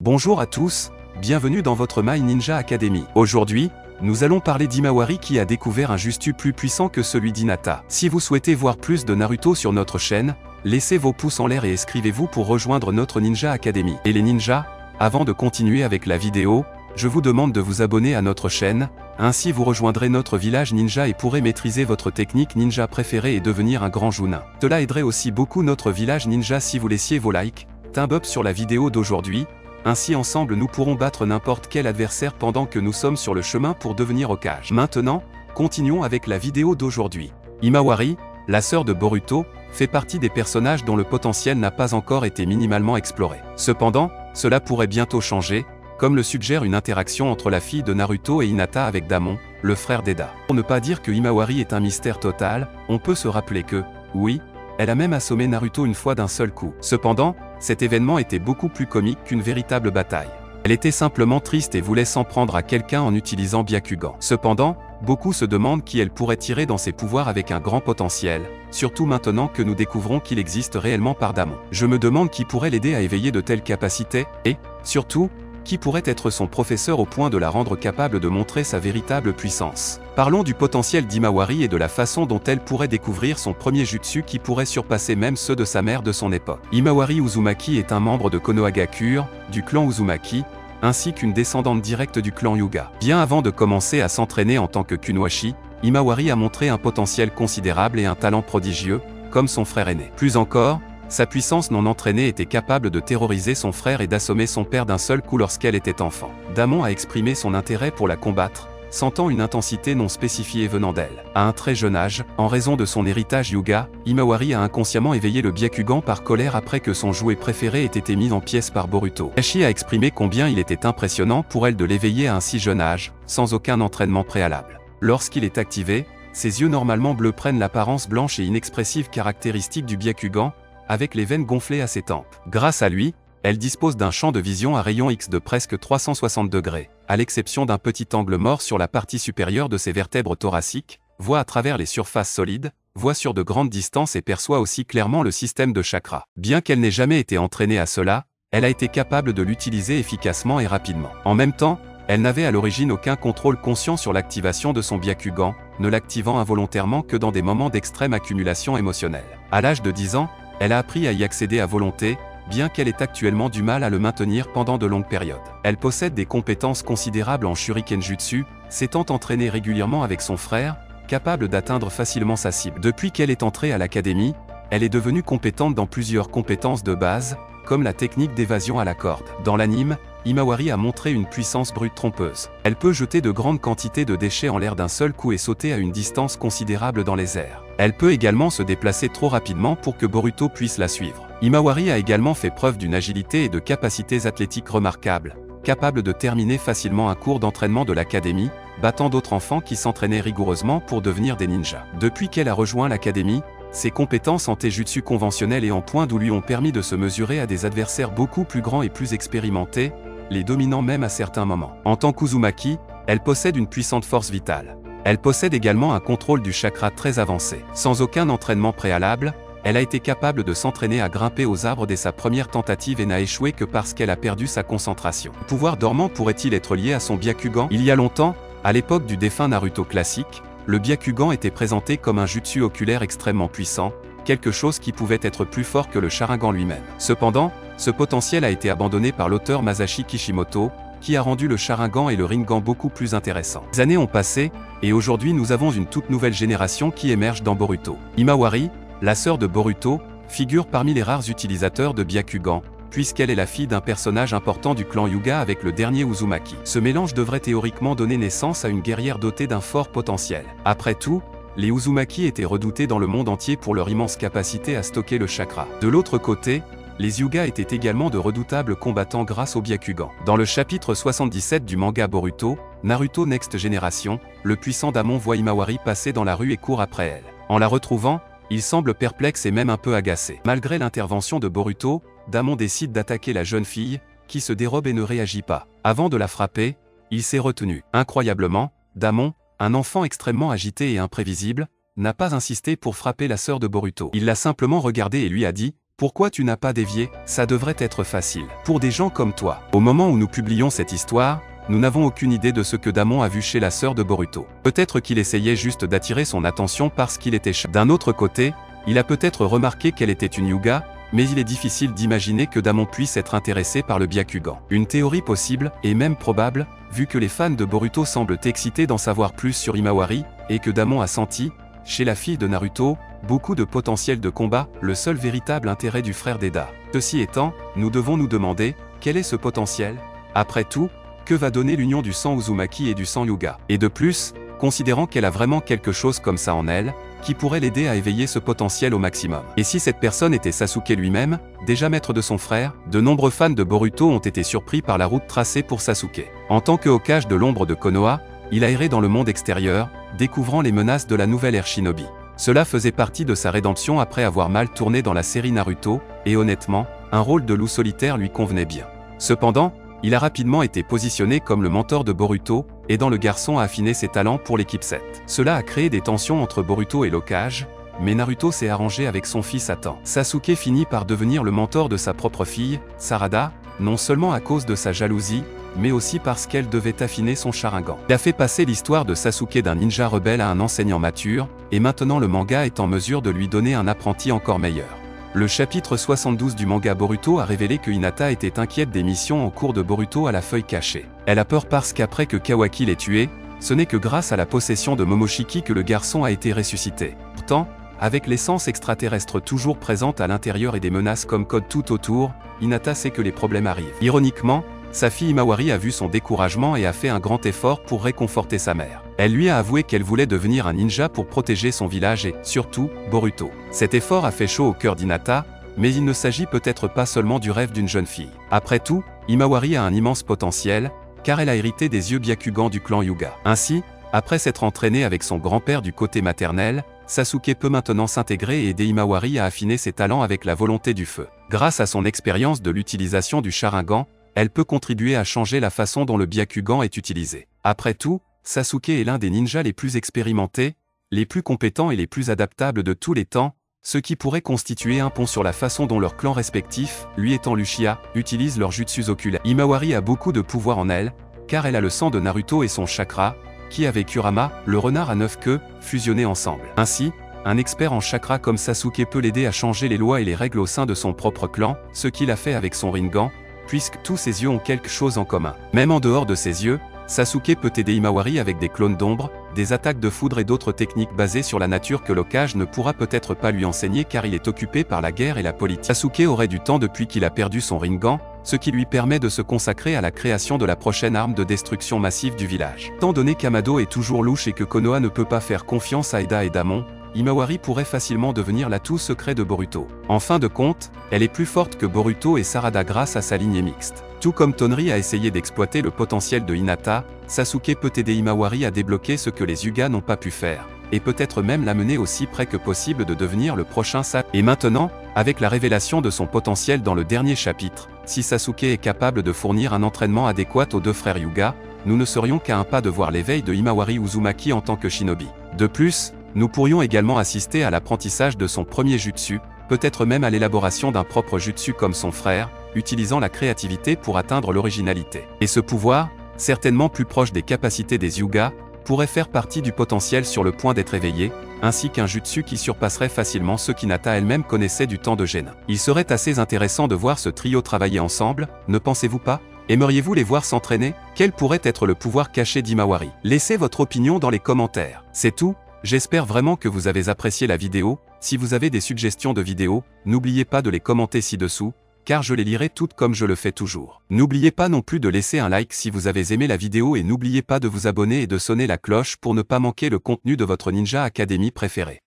Bonjour à tous, bienvenue dans votre My Ninja Academy. Aujourd'hui, nous allons parler d'Himawari qui a découvert un Jutsu plus puissant que celui d'Hinata. Si vous souhaitez voir plus de Naruto sur notre chaîne, laissez vos pouces en l'air et inscrivez-vous pour rejoindre notre Ninja Academy. Et les ninjas, avant de continuer avec la vidéo, je vous demande de vous abonner à notre chaîne, ainsi vous rejoindrez notre village ninja et pourrez maîtriser votre technique ninja préférée et devenir un grand Jounin. Cela aiderait aussi beaucoup notre village ninja si vous laissiez vos likes, thumb up sur la vidéo d'aujourd'hui. Ainsi ensemble nous pourrons battre n'importe quel adversaire pendant que nous sommes sur le chemin pour devenir Hokage. Maintenant, continuons avec la vidéo d'aujourd'hui. Himawari, la sœur de Boruto, fait partie des personnages dont le potentiel n'a pas encore été minimalement exploré. Cependant, cela pourrait bientôt changer, comme le suggère une interaction entre la fille de Naruto et Hinata avec Damon, le frère d'Eda. Pour ne pas dire que Himawari est un mystère total, on peut se rappeler que, oui, elle a même assommé Naruto une fois d'un seul coup. Cependant, cet événement était beaucoup plus comique qu'une véritable bataille. Elle était simplement triste et voulait s'en prendre à quelqu'un en utilisant Byakugan. Cependant, beaucoup se demandent qui elle pourrait tirer dans ses pouvoirs avec un grand potentiel, surtout maintenant que nous découvrons qu'il existe réellement par Damon. Je me demande qui pourrait l'aider à éveiller de telles capacités, et, surtout, qui pourrait être son professeur au point de la rendre capable de montrer sa véritable puissance. Parlons du potentiel d'Himawari et de la façon dont elle pourrait découvrir son premier jutsu qui pourrait surpasser même ceux de sa mère de son époque. Himawari Uzumaki est un membre de Konohagakure, du clan Uzumaki, ainsi qu'une descendante directe du clan Hyuga. Bien avant de commencer à s'entraîner en tant que Kunoichi, Himawari a montré un potentiel considérable et un talent prodigieux, comme son frère aîné. Plus encore, sa puissance non entraînée était capable de terroriser son frère et d'assommer son père d'un seul coup lorsqu'elle était enfant. Damon a exprimé son intérêt pour la combattre, sentant une intensité non spécifiée venant d'elle. À un très jeune âge, en raison de son héritage Hyuga, Himawari a inconsciemment éveillé le Byakugan par colère après que son jouet préféré ait été mis en pièces par Boruto. Kakashi a exprimé combien il était impressionnant pour elle de l'éveiller à un si jeune âge, sans aucun entraînement préalable. Lorsqu'il est activé, ses yeux normalement bleus prennent l'apparence blanche et inexpressive caractéristique du Byakugan, avec les veines gonflées à ses tempes. Grâce à lui, elle dispose d'un champ de vision à rayon X de presque 360 degrés, à l'exception d'un petit angle mort sur la partie supérieure de ses vertèbres thoraciques, voit à travers les surfaces solides, voit sur de grandes distances et perçoit aussi clairement le système de chakras. Bien qu'elle n'ait jamais été entraînée à cela, elle a été capable de l'utiliser efficacement et rapidement. En même temps, elle n'avait à l'origine aucun contrôle conscient sur l'activation de son Byakugan, ne l'activant involontairement que dans des moments d'extrême accumulation émotionnelle. À l'âge de 10 ans, elle a appris à y accéder à volonté, bien qu'elle ait actuellement du mal à le maintenir pendant de longues périodes. Elle possède des compétences considérables en Shuriken Jutsu, s'étant entraînée régulièrement avec son frère, capable d'atteindre facilement sa cible. Depuis qu'elle est entrée à l'académie, elle est devenue compétente dans plusieurs compétences de base, comme la technique d'évasion à la corde. Dans l'anime, Himawari a montré une puissance brute trompeuse. Elle peut jeter de grandes quantités de déchets en l'air d'un seul coup et sauter à une distance considérable dans les airs. Elle peut également se déplacer trop rapidement pour que Boruto puisse la suivre. Himawari a également fait preuve d'une agilité et de capacités athlétiques remarquables, capable de terminer facilement un cours d'entraînement de l'académie, battant d'autres enfants qui s'entraînaient rigoureusement pour devenir des ninjas. Depuis qu'elle a rejoint l'académie, ses compétences en taijutsu conventionnel et en point d'où lui ont permis de se mesurer à des adversaires beaucoup plus grands et plus expérimentés, les dominant même à certains moments. En tant qu'Uzumaki, elle possède une puissante force vitale. Elle possède également un contrôle du chakra très avancé. Sans aucun entraînement préalable, elle a été capable de s'entraîner à grimper aux arbres dès sa première tentative et n'a échoué que parce qu'elle a perdu sa concentration. Le pouvoir dormant pourrait-il être lié à son Byakugan? Il y a longtemps, à l'époque du défunt Naruto classique, le Byakugan était présenté comme un jutsu oculaire extrêmement puissant, quelque chose qui pouvait être plus fort que le Sharingan lui-même. Cependant, ce potentiel a été abandonné par l'auteur Masashi Kishimoto, qui a rendu le Sharingan et le Rinnegan beaucoup plus intéressants. Les années ont passé, et aujourd'hui nous avons une toute nouvelle génération qui émerge dans Boruto. Himawari, la sœur de Boruto, figure parmi les rares utilisateurs de Byakugan, puisqu'elle est la fille d'un personnage important du clan Hyuga avec le dernier Uzumaki. Ce mélange devrait théoriquement donner naissance à une guerrière dotée d'un fort potentiel. Après tout, les Uzumaki étaient redoutés dans le monde entier pour leur immense capacité à stocker le chakra. De l'autre côté, les Hyuga étaient également de redoutables combattants grâce au Byakugan. Dans le chapitre 77 du manga Boruto, Naruto Next Generation, le puissant Damon voit Himawari passer dans la rue et court après elle. En la retrouvant, il semble perplexe et même un peu agacé. Malgré l'intervention de Boruto, Damon décide d'attaquer la jeune fille, qui se dérobe et ne réagit pas. Avant de la frapper, il s'est retenu. Incroyablement, Damon, un enfant extrêmement agité et imprévisible, n'a pas insisté pour frapper la sœur de Boruto. Il l'a simplement regardée et lui a dit Pourquoi tu n'as pas dévié? Ça devrait être facile. Pour des gens comme toi. Au moment où nous publions cette histoire, nous n'avons aucune idée de ce que Damon a vu chez la sœur de Boruto. Peut-être qu'il essayait juste d'attirer son attention parce qu'il était chat. D'un autre côté, il a peut-être remarqué qu'elle était une Hyuga, mais il est difficile d'imaginer que Damon puisse être intéressé par le Byakugan. Une théorie possible, et même probable, vu que les fans de Boruto semblent excités d'en savoir plus sur Himawari, et que Damon a senti, chez la fille de Naruto, beaucoup de potentiel de combat, le seul véritable intérêt du frère d'Eda. Ceci étant, nous devons nous demander, quel est ce potentiel? Après tout, que va donner l'union du sang Uzumaki et du sang Hyuga? Et de plus, considérant qu'elle a vraiment quelque chose comme ça en elle, qui pourrait l'aider à éveiller ce potentiel au maximum. Et si cette personne était Sasuke lui-même, déjà maître de son frère, de nombreux fans de Boruto ont été surpris par la route tracée pour Sasuke. En tant que Hokage de l'ombre de Konoha, il a erré dans le monde extérieur, découvrant les menaces de la nouvelle ère Shinobi. Cela faisait partie de sa rédemption après avoir mal tourné dans la série Naruto, et honnêtement, un rôle de loup solitaire lui convenait bien. Cependant, il a rapidement été positionné comme le mentor de Boruto, aidant le garçon à affiner ses talents pour l'équipe 7. Cela a créé des tensions entre Boruto et l'Hokage, mais Naruto s'est arrangé avec son fils à temps. Sasuke finit par devenir le mentor de sa propre fille, Sarada, non seulement à cause de sa jalousie, mais aussi parce qu'elle devait affiner son Sharingan. Il a fait passer l'histoire de Sasuke d'un ninja rebelle à un enseignant mature, et maintenant le manga est en mesure de lui donner un apprenti encore meilleur. Le chapitre 72 du manga Boruto a révélé que Hinata était inquiète des missions en cours de Boruto à la feuille cachée. Elle a peur parce qu'après que Kawaki l'ait tué, ce n'est que grâce à la possession de Momoshiki que le garçon a été ressuscité. Pourtant, avec l'essence extraterrestre toujours présente à l'intérieur et des menaces comme code tout autour, Hinata sait que les problèmes arrivent. Ironiquement, sa fille Himawari a vu son découragement et a fait un grand effort pour réconforter sa mère. Elle lui a avoué qu'elle voulait devenir un ninja pour protéger son village et, surtout, Boruto. Cet effort a fait chaud au cœur d'Hinata, mais il ne s'agit peut-être pas seulement du rêve d'une jeune fille. Après tout, Himawari a un immense potentiel, car elle a hérité des yeux Byakugan du clan Hyuga. Ainsi, après s'être entraînée avec son grand-père du côté maternel, Sasuke peut maintenant s'intégrer et aider Himawari à affiner ses talents avec la volonté du feu. Grâce à son expérience de l'utilisation du Sharingan, elle peut contribuer à changer la façon dont le Byakugan est utilisé. Après tout, Sasuke est l'un des ninjas les plus expérimentés, les plus compétents et les plus adaptables de tous les temps, ce qui pourrait constituer un pont sur la façon dont leurs clans respectifs, lui étant l'Uchiha, utilisent leurs jutsus oculaires. Himawari a beaucoup de pouvoir en elle, car elle a le sang de Naruto et son chakra, qui avec Kurama, le renard à 9 queues, fusionnés ensemble. Ainsi, un expert en chakra comme Sasuke peut l'aider à changer les lois et les règles au sein de son propre clan, ce qu'il a fait avec son Rinnegan, puisque tous ses yeux ont quelque chose en commun. Même en dehors de ses yeux, Sasuke peut aider Himawari avec des clones d'ombre, des attaques de foudre et d'autres techniques basées sur la nature que l'Hokage ne pourra peut-être pas lui enseigner car il est occupé par la guerre et la politique. Sasuke aurait du temps depuis qu'il a perdu son Rinnegan, ce qui lui permet de se consacrer à la création de la prochaine arme de destruction massive du village. Étant donné qu'Amado est toujours louche et que Konoha ne peut pas faire confiance à Eda et Damon, Himawari pourrait facilement devenir l'atout secret de Boruto. En fin de compte, elle est plus forte que Boruto et Sarada grâce à sa lignée mixte. Tout comme Tonri a essayé d'exploiter le potentiel de Hinata, Sasuke peut aider Himawari à débloquer ce que les Hyuga n'ont pas pu faire, et peut-être même l'amener aussi près que possible de devenir le prochain Sasuke. Et maintenant, avec la révélation de son potentiel dans le dernier chapitre, si Sasuke est capable de fournir un entraînement adéquat aux deux frères Hyuga, nous ne serions qu'à un pas de voir l'éveil de Himawari Uzumaki en tant que shinobi. De plus, nous pourrions également assister à l'apprentissage de son premier jutsu, peut-être même à l'élaboration d'un propre jutsu comme son frère, utilisant la créativité pour atteindre l'originalité. Et ce pouvoir, certainement plus proche des capacités des Hyuga, pourrait faire partie du potentiel sur le point d'être éveillé, ainsi qu'un jutsu qui surpasserait facilement ceux qu'Hinata elle-même connaissait du temps de Genin. Il serait assez intéressant de voir ce trio travailler ensemble, ne pensez-vous pas? Aimeriez-vous les voir s'entraîner? Quel pourrait être le pouvoir caché d'Himawari? Laissez votre opinion dans les commentaires. C'est tout. J'espère vraiment que vous avez apprécié la vidéo. Si vous avez des suggestions de vidéos, n'oubliez pas de les commenter ci-dessous, car je les lirai toutes comme je le fais toujours. N'oubliez pas non plus de laisser un like si vous avez aimé la vidéo et n'oubliez pas de vous abonner et de sonner la cloche pour ne pas manquer le contenu de votre Ninja Academy préféré.